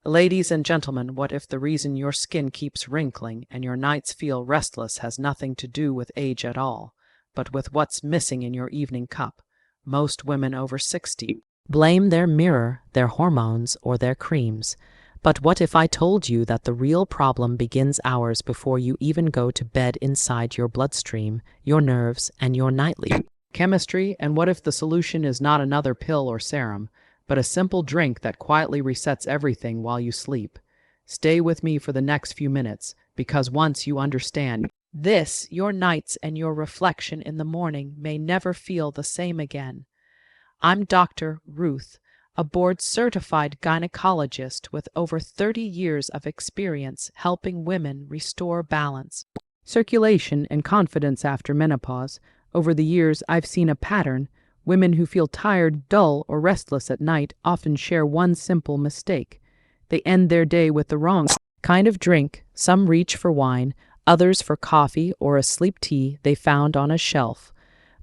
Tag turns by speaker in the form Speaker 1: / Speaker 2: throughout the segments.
Speaker 1: Ladies and gentlemen, what if the reason your skin keeps wrinkling and your nights feel restless has nothing to do with age at all, but with what's missing in your evening cup? Most women over 60 blame their mirror, their hormones, or their creams. But what if I told you that the real problem begins hours before you even go to bed inside your bloodstream, your nerves, and your nightly chemistry? And what if the solution is not another pill or serum, but a simple drink that quietly resets everything while you sleep? Stay with me for the next few minutes, because once you understand this, your nights and your reflection in the morning may never feel the same again. I'm Dr. Ruth, a board-certified gynecologist with over 30 years of experience helping women restore balance, circulation, and confidence after menopause. Over the years, I've seen a pattern. Women who feel tired, dull, or restless at night often share one simple mistake. They end their day with the wrong kind of drink. Some reach for wine, others for coffee or a sleep tea they found on a shelf.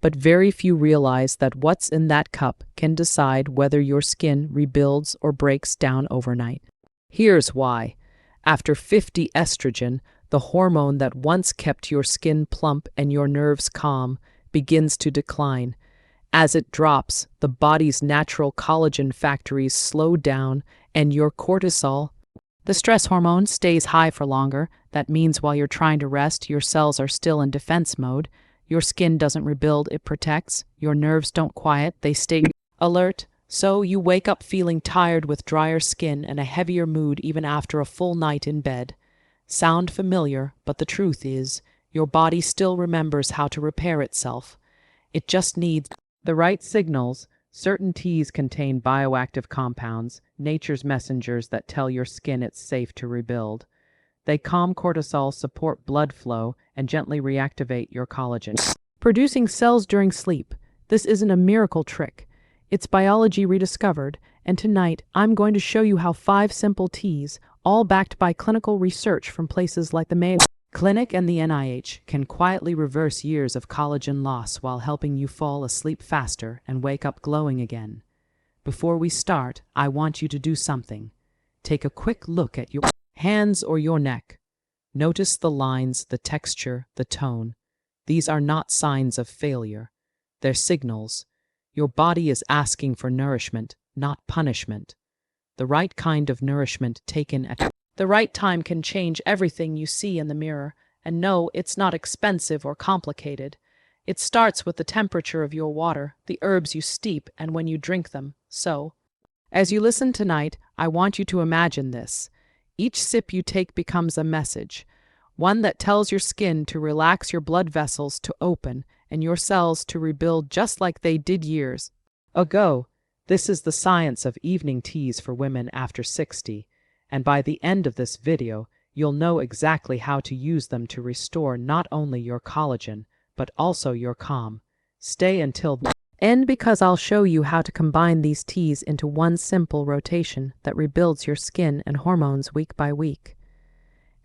Speaker 1: But very few realize that what's in that cup can decide whether your skin rebuilds or breaks down overnight. Here's why. After 50, estrogen, the hormone that once kept your skin plump and your nerves calm, begins to decline. As it drops, the body's natural collagen factories slow down, and your cortisol, the stress hormone, stays high for longer. That means while you're trying to rest, your cells are still in defense mode. Your skin doesn't rebuild, it protects. Your nerves don't quiet, they stay alert. So you wake up feeling tired with drier skin and a heavier mood even after a full night in bed. Sound familiar, but the truth is, your body still remembers how to repair itself. It just needs the right signals. Certain teas contain bioactive compounds, nature's messengers that tell your skin it's safe to rebuild. They calm cortisol, support blood flow, and gently reactivate your collagen producing cells during sleep. This isn't a miracle trick. It's biology rediscovered, and tonight I'm going to show you how 5 simple teas, all backed by clinical research from places like the Mayo Clinic and the NIH, can quietly reverse years of collagen loss while helping you fall asleep faster and wake up glowing again. Before we start, I want you to do something. Take a quick look at your hands or your neck. Notice the lines, the texture, the tone. These are not signs of failure. They're signals. Your body is asking for nourishment, not punishment. The right kind of nourishment taken at the right time can change everything you see in the mirror. And no, it's not expensive or complicated. It starts with the temperature of your water, the herbs you steep, and when you drink them. So, as you listen tonight, I want you to imagine this. Each sip you take becomes a message, one that tells your skin to relax, your blood vessels to open, and your cells to rebuild just like they did years ago. This is the science of evening teas for women after 60, and by the end of this video, you'll know exactly how to use them to restore not only your collagen, but also your calm. Stay until the end, because I'll show you how to combine these teas into one simple rotation that rebuilds your skin and hormones week by week.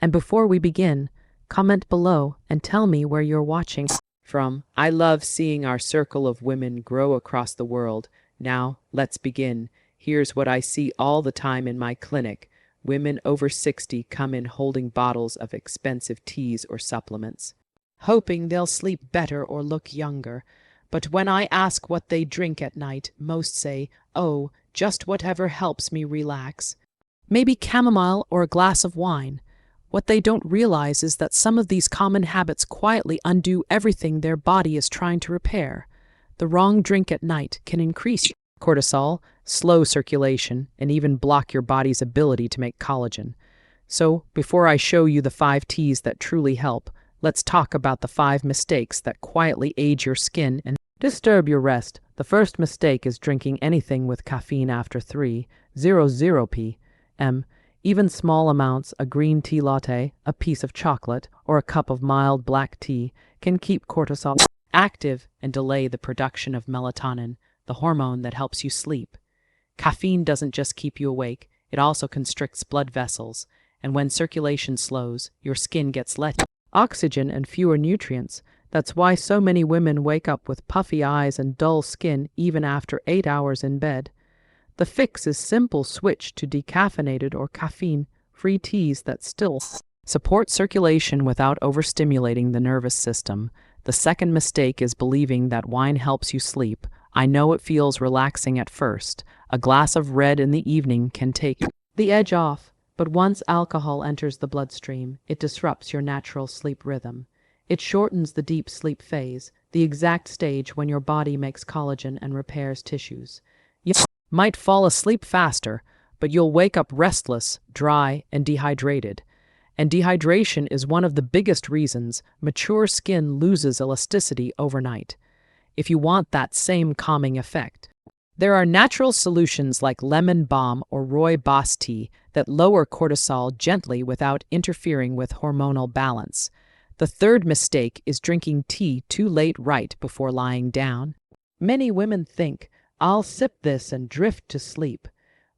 Speaker 1: And before we begin, comment below and tell me where you're watching from. I love seeing our circle of women grow across the world. Now, let's begin. Here's what I see all the time in my clinic. Women over 60 come in holding bottles of expensive teas or supplements, hoping they'll sleep better or look younger. But when I ask what they drink at night, most say, "Oh, just whatever helps me relax. Maybe chamomile or a glass of wine." What they don't realize is that some of these common habits quietly undo everything their body is trying to repair. The wrong drink at night can increase cortisol, slow circulation, and even block your body's ability to make collagen. So, before I show you the 5 teas that truly help, let's talk about the 5 mistakes that quietly age your skin and disturb your rest. The first mistake is drinking anything with caffeine after 3:00 p.m. Even small amounts, a green tea latte, a piece of chocolate, or a cup of mild black tea, can keep cortisol active and delay the production of melatonin, the hormone that helps you sleep. Caffeine doesn't just keep you awake, it also constricts blood vessels, and when circulation slows, your skin gets less oxygen and fewer nutrients. That's why so many women wake up with puffy eyes and dull skin even after 8 hours in bed. The fix is simple switch to decaffeinated or caffeine-free teas that still support circulation without overstimulating the nervous system. The second mistake is believing that wine helps you sleep. I know it feels relaxing at first. A glass of red in the evening can take the edge off, but once alcohol enters the bloodstream, it disrupts your natural sleep rhythm. It shortens the deep sleep phase, the exact stage when your body makes collagen and repairs tissues. You might fall asleep faster, but you'll wake up restless, dry, and dehydrated. And dehydration is one of the biggest reasons mature skin loses elasticity overnight. If you want that same calming effect, there are natural solutions like lemon balm or Rooibos tea that lower cortisol gently without interfering with hormonal balance. The third mistake is drinking tea too late right before lying down. Many women think, "I'll sip this and drift to sleep."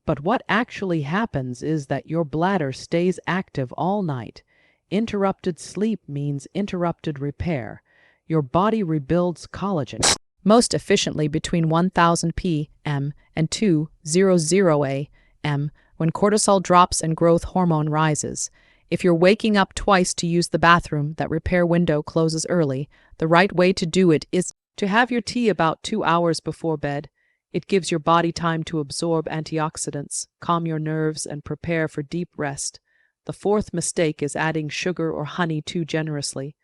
Speaker 1: But what actually happens is that your bladder stays active all night. Interrupted sleep means interrupted repair. Your body rebuilds collagen most efficiently between 1000 p.m. and 2:00 a.m. when cortisol drops and growth hormone rises. If you're waking up twice to use the bathroom, that repair window closes early. The right way to do it is to have your tea about 2 hours before bed. It gives your body time to absorb antioxidants, calm your nerves, and prepare for deep rest. The fourth mistake is adding sugar or honey too generously.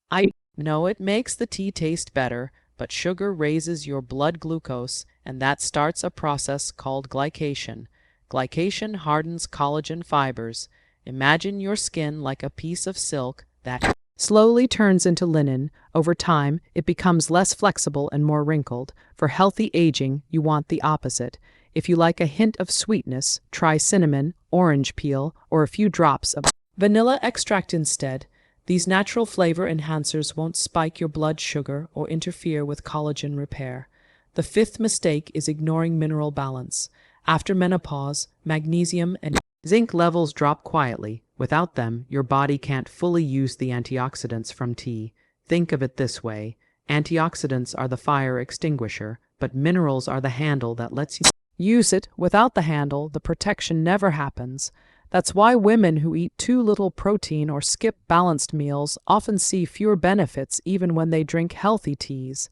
Speaker 1: I know it makes the tea taste better, but sugar raises your blood glucose, and that starts a process called glycation. Glycation hardens collagen fibers. Imagine your skin like a piece of silk that slowly turns into linen. Over time, it becomes less flexible and more wrinkled. For healthy aging, you want the opposite. If you like a hint of sweetness, try cinnamon, orange peel, or a few drops of vanilla extract instead. These natural flavor enhancers won't spike your blood sugar or interfere with collagen repair. The fifth mistake is ignoring mineral balance. After menopause, magnesium and zinc levels drop quietly. Without them, your body can't fully use the antioxidants from tea. Think of it this way. Antioxidants are the fire extinguisher, but minerals are the handle that lets you use it. Without the handle, the protection never happens. That's why women who eat too little protein or skip balanced meals often see fewer benefits even when they drink healthy teas.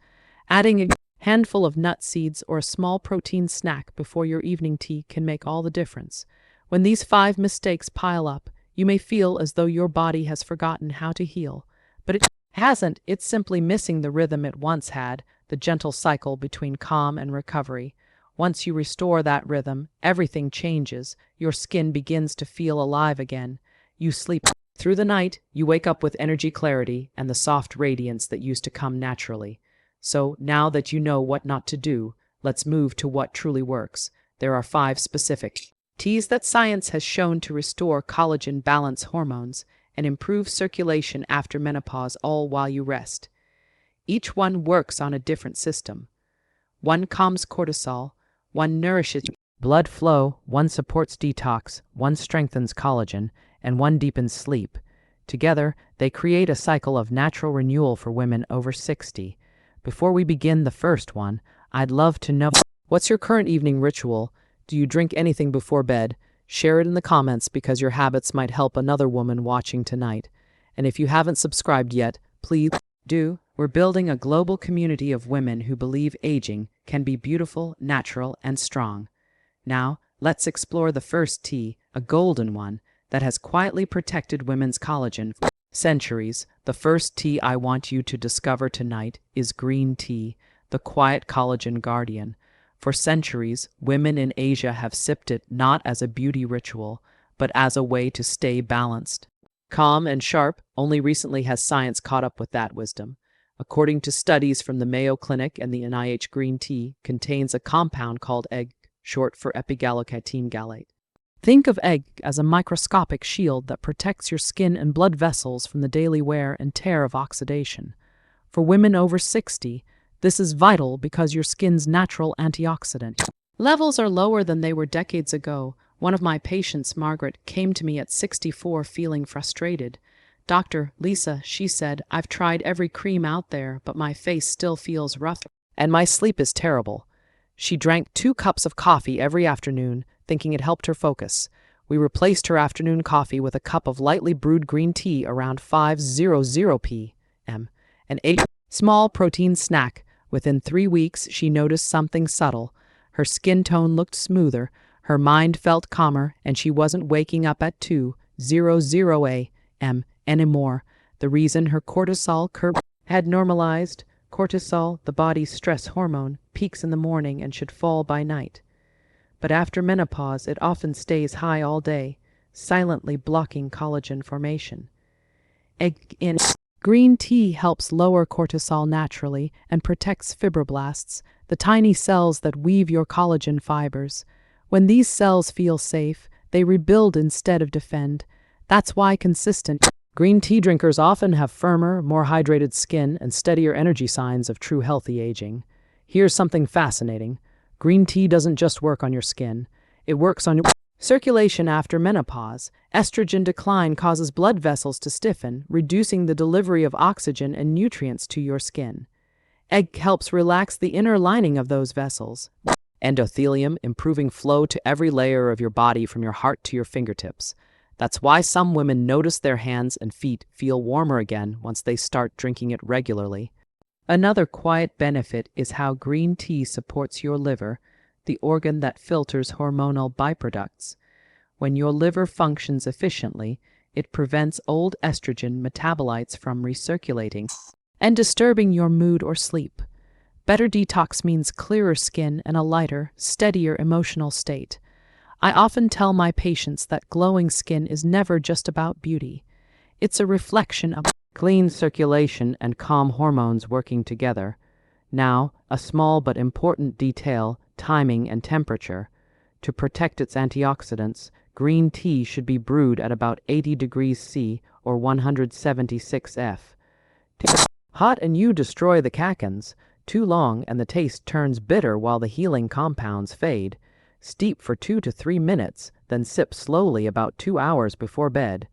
Speaker 1: Adding a handful of nut seeds or a small protein snack before your evening tea can make all the difference. When these 5 mistakes pile up, you may feel as though your body has forgotten how to heal. But it hasn't. It's simply missing the rhythm it once had, the gentle cycle between calm and recovery. Once you restore that rhythm, everything changes. Your skin begins to feel alive again. You sleep through the night, you wake up with energy, clarity, and the soft radiance that used to come naturally. So now that you know what not to do, let's move to what truly works. There are 5 specific teas that science has shown to restore collagen balance hormones and improve circulation after menopause, all while you rest. Each one works on a different system. One calms cortisol, one nourishes blood flow, one supports detox, one strengthens collagen, and one deepens sleep. Together, they create a cycle of natural renewal for women over 60. Before we begin the first one, I'd love to know, what's your current evening ritual? Do you drink anything before bed? Share it in the comments because your habits might help another woman watching tonight. And if you haven't subscribed yet, please do. We're building a global community of women who believe aging can be beautiful, natural, and strong. Now, let's explore the first tea, a golden one, that has quietly protected women's collagen for centuries. The first tea I want you to discover tonight is green tea, the quiet collagen guardian. For centuries, women in Asia have sipped it not as a beauty ritual, but as a way to stay balanced, calm, and sharp. Only recently has science caught up with that wisdom. According to studies from the Mayo Clinic and the NIH, green tea contains a compound called egg, short for epigallocatine gallate. Think of egg as a microscopic shield that protects your skin and blood vessels from the daily wear and tear of oxidation. For women over 60, this is vital because your skin's natural antioxidant levels are lower than they were decades ago. One of my patients, Margaret, came to me at 64 feeling frustrated. "Dr. Lisa," she said, "I've tried every cream out there, but my face still feels rough, and my sleep is terrible." She drank 2 cups of coffee every afternoon, thinking it helped her focus. We replaced her afternoon coffee with a cup of lightly brewed green tea around 5:00 p.m. and ate a small protein snack. Within 3 weeks, she noticed something subtle. Her skin tone looked smoother, her mind felt calmer, and she wasn't waking up at 2:00 a.m. anymore. The reason her cortisol curve had normalized. Cortisol, the body's stress hormone, peaks in the morning and should fall by night. But after menopause, it often stays high all day, silently blocking collagen formation. Green tea helps lower cortisol naturally and protects fibroblasts, the tiny cells that weave your collagen fibers. When these cells feel safe, they rebuild instead of defend. That's why consistent green tea drinkers often have firmer, more hydrated skin and steadier energy, signs of true healthy aging. Here's something fascinating. Green tea doesn't just work on your skin. It works on your circulation after menopause. Estrogen decline causes blood vessels to stiffen, reducing the delivery of oxygen and nutrients to your skin. Egg helps relax the inner lining of those vessels. Endothelium, improving flow to every layer of your body from your heart to your fingertips. That's why some women notice their hands and feet feel warmer again once they start drinking it regularly. Another quiet benefit is how green tea supports your liver, the organ that filters hormonal byproducts. When your liver functions efficiently, it prevents old estrogen metabolites from recirculating and disturbing your mood or sleep. Better detox means clearer skin and a lighter, steadier emotional state. I often tell my patients that glowing skin is never just about beauty. It's a reflection of clean circulation and calm hormones working together. Now, a small but important detail: timing and temperature. To protect its antioxidants, green tea should be brewed at about 80 degrees C or 176 F. Hot and you destroy the cacans. Too long and the taste turns bitter while the healing compounds fade. Steep for 2 to 3 minutes, then sip slowly about 2 hours before bed.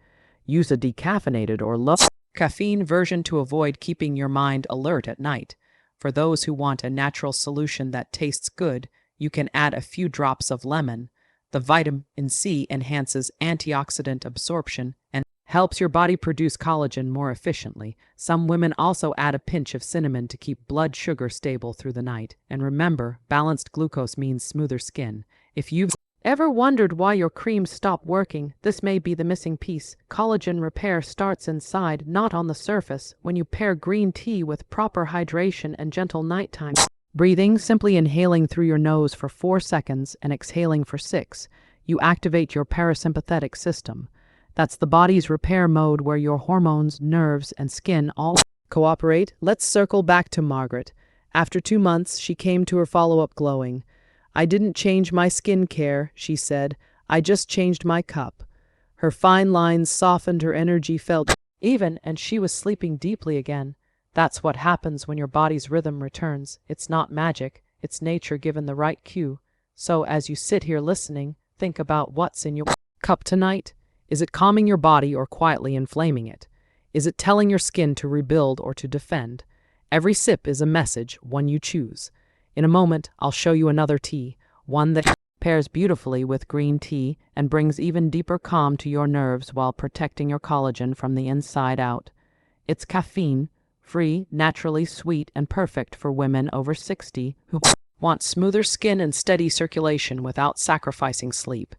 Speaker 1: Use a decaffeinated or low caffeine version to avoid keeping your mind alert at night. For those who want a natural solution that tastes good, you can add a few drops of lemon. The vitamin C enhances antioxidant absorption and helps your body produce collagen more efficiently. Some women also add a pinch of cinnamon to keep blood sugar stable through the night. And remember, balanced glucose means smoother skin. If you've ever wondered why your cream stopped working, this may be the missing piece. Collagen repair starts inside, not on the surface. When you pair green tea with proper hydration and gentle nighttime breathing, simply inhaling through your nose for 4 seconds and exhaling for 6, you activate your parasympathetic system. That's the body's repair mode where your hormones, nerves, and skin all cooperate. Let's circle back to Margaret. After 2 months, she came to her follow-up glowing. "I didn't change my skin care," she said. "I just changed my cup." Her fine lines softened, her energy felt even, and she was sleeping deeply again. That's what happens when your body's rhythm returns. It's not magic, it's nature given the right cue. So as you sit here listening, think about what's in your cup tonight. Is it calming your body or quietly inflaming it? Is it telling your skin to rebuild or to defend? Every sip is a message, one you choose. In a moment, I'll show you another tea, one that pairs beautifully with green tea and brings even deeper calm to your nerves while protecting your collagen from the inside out. It's caffeine-free, naturally sweet, and perfect for women over 60 who want smoother skin and steady circulation without sacrificing sleep.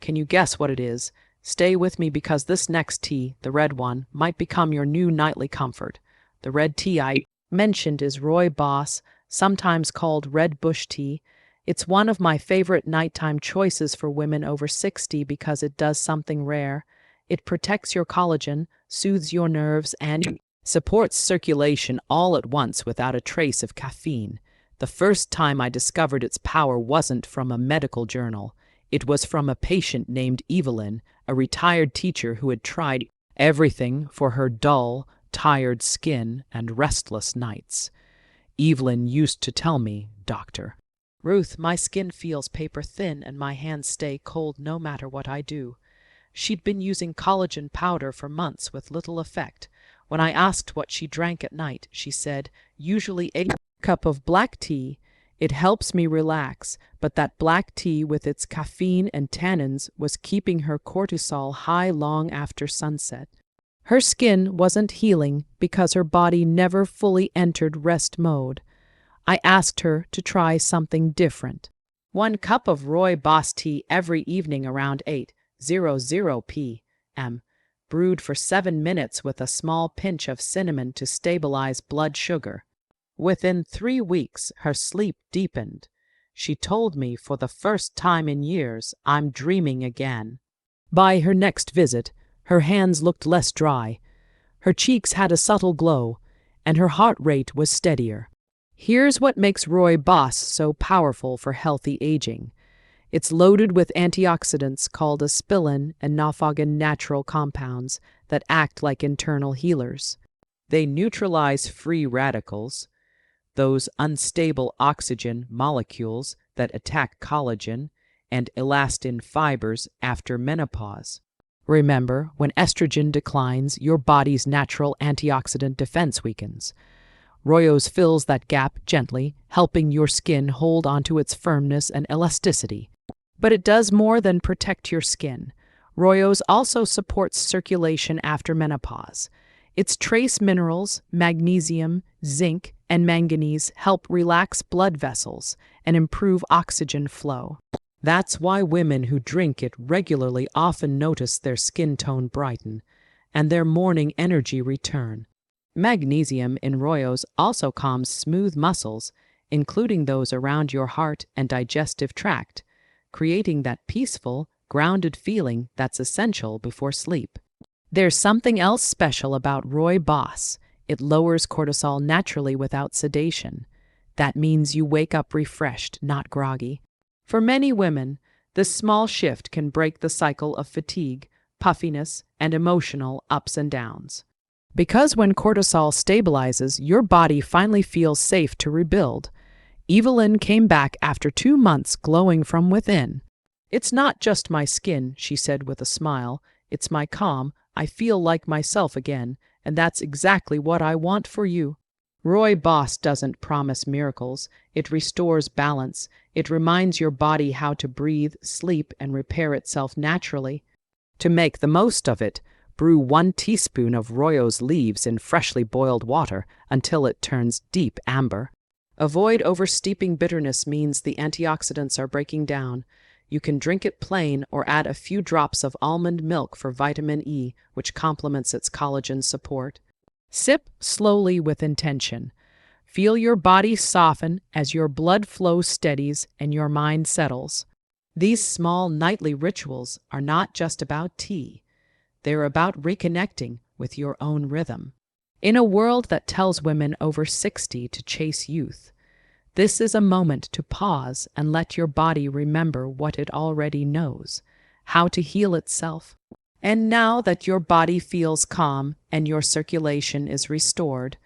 Speaker 1: Can you guess what it is? Stay with me because this next tea, the red one, might become your new nightly comfort. The red tea I mentioned is Rooibos, sometimes called red bush tea. It's one of my favorite nighttime choices for women over 60 because it does something rare. It protects your collagen, soothes your nerves, and supports circulation all at once without a trace of caffeine. The first time I discovered its power wasn't from a medical journal. It was from a patient named Evelyn, a retired teacher who had tried everything for her dull, tired skin and restless nights. Evelyn used to tell me, "Doctor Ruth, my skin feels paper thin and my hands stay cold no matter what I do." She'd been using collagen powder for months with little effect. When I asked what she drank at night, she said, "Usually a cup of black tea. It helps me relax, but that black tea with its caffeine and tannins was keeping her cortisol high long after sunset. Her skin wasn't healing because her body never fully entered rest mode. I asked her to try something different. 1 cup of Rooibos tea every evening around 8:00 p.m., brewed for 7 minutes with a small pinch of cinnamon to stabilize blood sugar. Within 3 weeks, her sleep deepened. She told me for the first time in years, I'm dreaming again. By her next visit, her hands looked less dry, her cheeks had a subtle glow, and her heart rate was steadier. Here's what makes Rooibos so powerful for healthy aging. It's loaded with antioxidants called aspilin and naphthogin natural compounds that act like internal healers. They neutralize free radicals, those unstable oxygen molecules that attack collagen and elastin fibers after menopause. Remember, when estrogen declines, your body's natural antioxidant defense weakens. Rooibos fills that gap gently, helping your skin hold onto its firmness and elasticity. But it does more than protect your skin. Rooibos also supports circulation after menopause. Its trace minerals, magnesium, zinc, and manganese help relax blood vessels and improve oxygen flow. That's why women who drink it regularly often notice their skin tone brighten and their morning energy return. Magnesium in Rooibos also calms smooth muscles, including those around your heart and digestive tract, creating that peaceful, grounded feeling that's essential before sleep. There's something else special about Rooibos. It lowers cortisol naturally without sedation. That means you wake up refreshed, not groggy. For many women, this small shift can break the cycle of fatigue, puffiness, and emotional ups and downs. Because when cortisol stabilizes, your body finally feels safe to rebuild. Evelyn came back after 2 months glowing from within. "It's not just my skin," she said with a smile. "It's my calm. I feel like myself again, and that's exactly what I want for you." Rooibos doesn't promise miracles. It restores balance. It reminds your body how to breathe, sleep, and repair itself naturally. To make the most of it, brew 1 teaspoon of Rooibos leaves in freshly boiled water until it turns deep amber. Avoid oversteeping. Bitterness means the antioxidants are breaking down. You can drink it plain or add a few drops of almond milk for vitamin E, which complements its collagen support. Sip slowly with intention. Feel your body soften as your blood flow steadies and your mind settles. These small nightly rituals are not just about tea. They're about reconnecting with your own rhythm. In a world that tells women over 60 to chase youth, this is a moment to pause and let your body remember what it already knows, how to heal itself. And now that your body feels calm and your circulation is restored,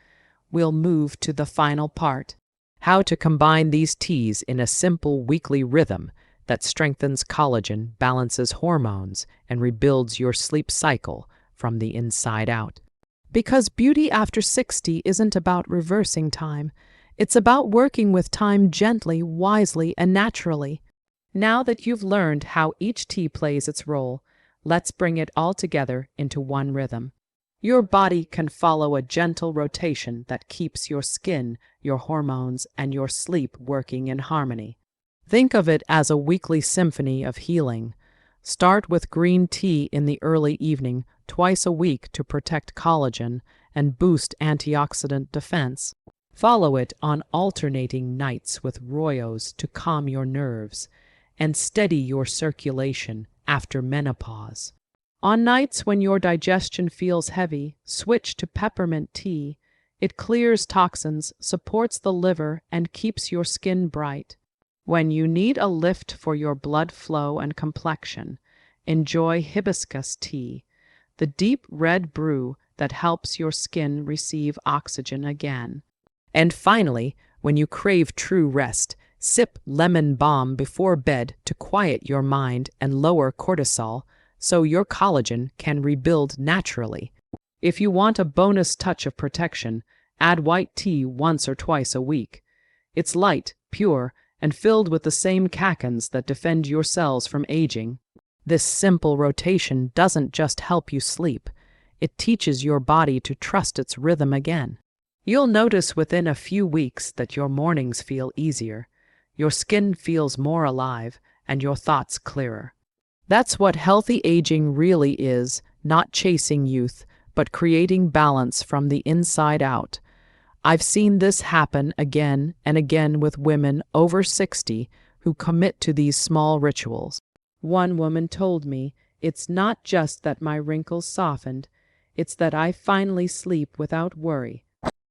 Speaker 1: we'll move to the final part: how to combine these teas in a simple weekly rhythm that strengthens collagen, balances hormones, and rebuilds your sleep cycle from the inside out. Because beauty after 60 isn't about reversing time. It's about working with time gently, wisely, and naturally. Now that you've learned how each tea plays its role, let's bring it all together into one rhythm. Your body can follow a gentle rotation that keeps your skin, your hormones, and your sleep working in harmony. Think of it as a weekly symphony of healing. Start with green tea in the early evening, twice a week to protect collagen and boost antioxidant defense. Follow it on alternating nights with Rooibos to calm your nerves and steady your circulation after menopause. On nights when your digestion feels heavy, switch to peppermint tea. It clears toxins, supports the liver, and keeps your skin bright. When you need a lift for your blood flow and complexion, enjoy hibiscus tea, the deep red brew that helps your skin receive oxygen again. And finally, when you crave true rest, sip lemon balm before bed to quiet your mind and lower cortisol so your collagen can rebuild naturally. If you want a bonus touch of protection, add white tea once or twice a week. It's light, pure, and filled with the same cachons that defend your cells from aging. This simple rotation doesn't just help you sleep, it teaches your body to trust its rhythm again. You'll notice within a few weeks that your mornings feel easier, your skin feels more alive, and your thoughts clearer. That's what healthy aging really is, not chasing youth, but creating balance from the inside out. I've seen this happen again and again with women over 60 who commit to these small rituals. One woman told me, "It's not just that my wrinkles softened, it's that I finally sleep without worry."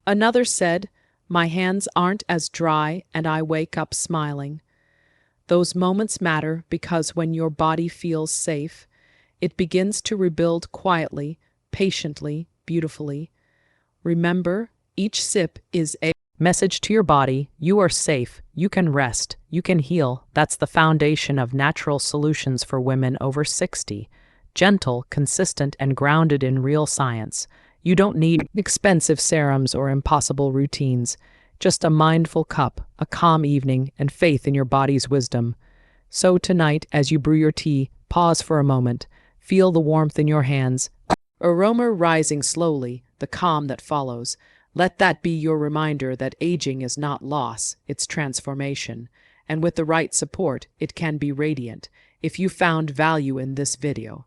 Speaker 1: Another said, "My hands aren't as dry and I wake up smiling." Those moments matter because when your body feels safe, it begins to rebuild quietly, patiently, beautifully. Remember, each sip is a message to your body. You are safe, you can rest, you can heal. That's the foundation of natural solutions for women over 60. Gentle, consistent, and grounded in real science. You don't need expensive serums or impossible routines. Just a mindful cup, a calm evening, and faith in your body's wisdom. So tonight, as you brew your tea, pause for a moment. Feel the warmth in your hands. Aroma rising slowly, the calm that follows. Let that be your reminder that aging is not loss, it's transformation. And with the right support, it can be radiant. If you found value in this video,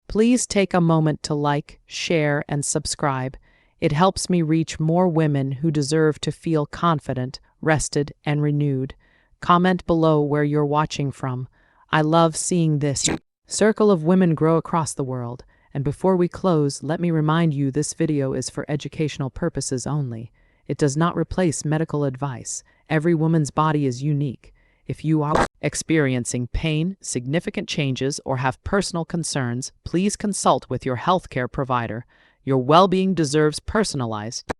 Speaker 1: please take a moment to like, share, and subscribe. It helps me reach more women who deserve to feel confident, rested, and renewed. Comment below where you're watching from. I love seeing this circle of women grow across the world. And before we close, let me remind you this video is for educational purposes only. It does not replace medical advice. Every woman's body is unique. If you are experiencing pain, significant changes, or have personal concerns, please consult with your healthcare provider. Your well-being deserves personalized